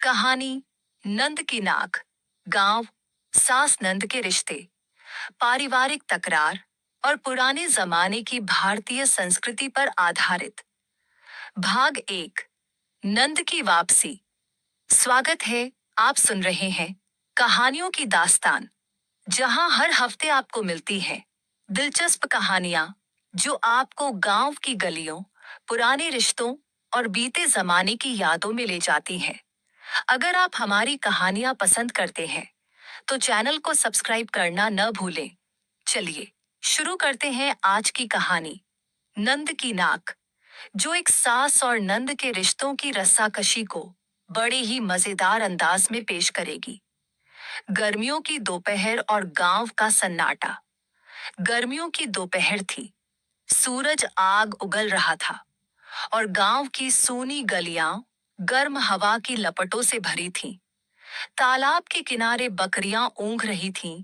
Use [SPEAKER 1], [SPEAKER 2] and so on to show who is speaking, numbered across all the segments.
[SPEAKER 1] कहानी नंद की नाक। गांव, सास नंद के रिश्ते, पारिवारिक तकरार और पुराने जमाने की भारतीय संस्कृति पर आधारित। भाग 1, नंद की वापसी। स्वागत है, आप सुन रहे हैं कहानियों की दास्तान, जहां हर हफ्ते आपको मिलती है दिलचस्प कहानियां जो आपको गांव की गलियों, पुराने रिश्तों और बीते जमाने की यादों में ले जाती हैं। अगर आप हमारी कहानियां पसंद करते हैं तो चैनल को सब्सक्राइब करना न भूलें। चलिए शुरू करते हैं आज की कहानी, नंद की नाक, जो एक सास और नंद के रिश्तों की रस्साकशी को बड़े ही मजेदार अंदाज में पेश करेगी। गर्मियों की दोपहर और गांव का सन्नाटा। गर्मियों की दोपहर थी, सूरज आग उगल रहा था और गांव की सूनी गलियां गर्म हवा की लपटों से भरी थीं। तालाब के किनारे बकरियां ऊँघ रही थीं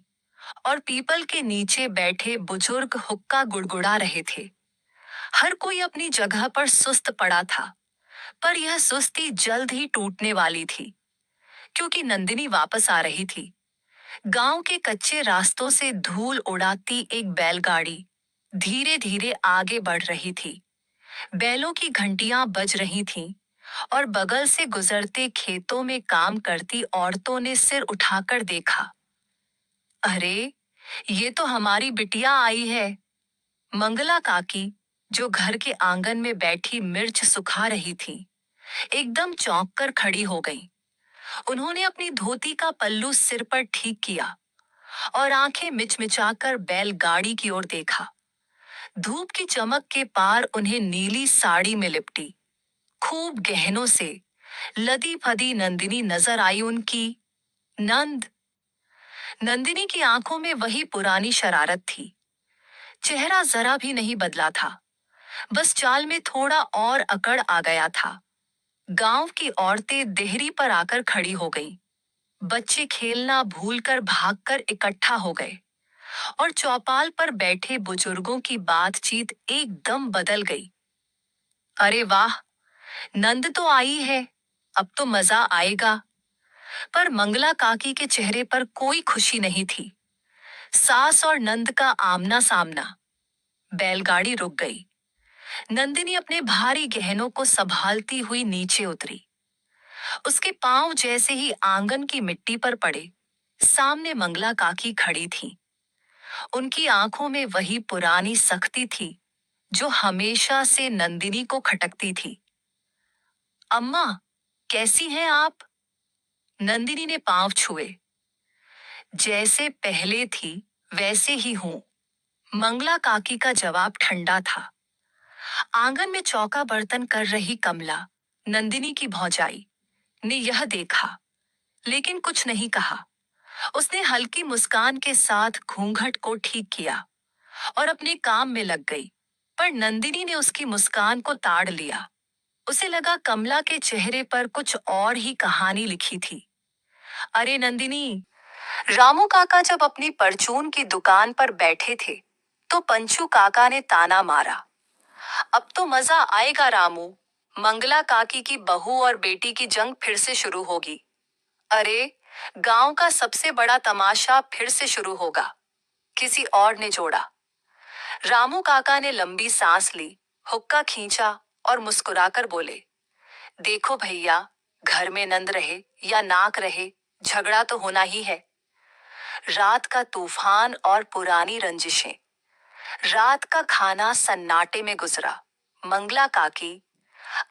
[SPEAKER 1] और पीपल के नीचे बैठे बुजुर्ग हुक्का गुड़गुड़ा रहे थे। हर कोई अपनी जगह पर सुस्त पड़ा था, पर यह सुस्ती जल्द ही टूटने वाली थी, क्योंकि नंदिनी वापस आ रही थी। गांव के कच्चे रास्तों से धूल उड़ाती एक बैलगाड़ी धीरे धीरे आगे बढ़ रही थी। बैलों की घंटियां बज रही थीं और बगल से गुजरते खेतों में काम करती औरतों ने सिर उठाकर देखा। अरे, ये तो हमारी बिटिया आई है। मंगला काकी, जो घर के आंगन में बैठी मिर्च सुखा रही थी, एकदम चौंक कर खड़ी हो गई। उन्होंने अपनी धोती का पल्लू सिर पर ठीक किया और आंखें मिचमिचाकर बैलगाड़ी की ओर देखा। धूप की चमक के पार उन्हें नीली साड़ी में लिपटी, खूब गहनों से लदी फदी नंदिनी नजर आई उनकी। नंद। नंदिनी की आंखों में वही पुरानी शरारत थी। चेहरा जरा भी नहीं बदला था, बस चाल में थोड़ा और अकड़ आ गया था। गांव की औरतें देहरी पर आकर खड़ी हो गईं। बच्चे खेलना भूलकर भागकर इकट्ठा हो गए और चौपाल पर बैठे बुजुर्गों की बातचीत एकदम बदल गई। अरे वाह, नंद तो आई है, अब तो मजा आएगा। पर मंगला काकी के चेहरे पर कोई खुशी नहीं थी। सास और नंद का आमना सामना। बैलगाड़ी रुक गई। नंदिनी अपने भारी गहनों को संभालती हुई नीचे उतरी। उसके पांव जैसे ही आंगन की मिट्टी पर पड़े, सामने मंगला काकी खड़ी थी। उनकी आंखों में वही पुरानी सख्ती थी जो हमेशा से नंदिनी को खटकती थी। अम्मा, कैसी हैं आप? नंदिनी ने पांव छुए। जैसे पहले थी वैसे ही हूं, मंगला काकी का जवाब ठंडा था। आंगन में चौका बर्तन कर रही कमला, नंदिनी की भौजाई, ने यह देखा, लेकिन कुछ नहीं कहा। उसने हल्की मुस्कान के साथ घूंघट को ठीक किया और अपने काम में लग गई, पर नंदिनी ने उसकी मुस्कान को ताड़ लिया। उसे लगा कमला के चेहरे पर कुछ और ही कहानी लिखी थी। अरे नंदिनी, रामू काका जब अपनी परचून की दुकान पर बैठे थे तो पंचू काका ने ताना मारा, अब तो मजा आएगा रामू, मंगला काकी की बहू और बेटी की जंग फिर से शुरू होगी। अरे, गांव का सबसे बड़ा तमाशा फिर से शुरू होगा, किसी और ने जोड़ा। रामू काका ने लंबी सांस ली, हुक्का खींचा और मुस्कुराकर बोले, देखो भैया, घर में नंद रहे या नाक रहे, झगड़ा तो होना ही है। रात का तूफान और पुरानी रंजिशें। रात का खाना सन्नाटे में गुजरा। मंगला काकी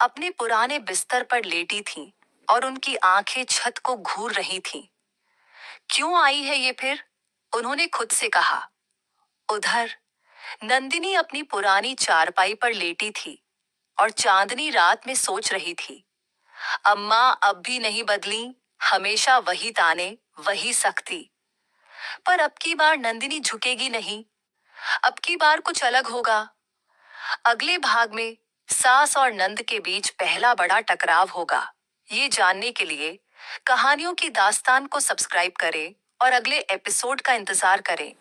[SPEAKER 1] अपने पुराने बिस्तर पर लेटी थीं और उनकी आंखें छत को घूर रही थीं। क्यों आई है ये फिर? उन्होंने खुद से कहा। उधर नंदिनी अपनी पुरानी चारपाई पर लेटी थी और चांदनी रात में सोच रही थी, अम्मा अब भी नहीं बदली, हमेशा वही ताने, वही सख्ती। पर अब की बार नंदिनी झुकेगी नहीं, अब की बार कुछ अलग होगा। अगले भाग में सास और नंद के बीच पहला बड़ा टकराव होगा। ये जानने के लिए कहानियों की दास्तान को सब्सक्राइब करें और अगले एपिसोड का इंतजार करें।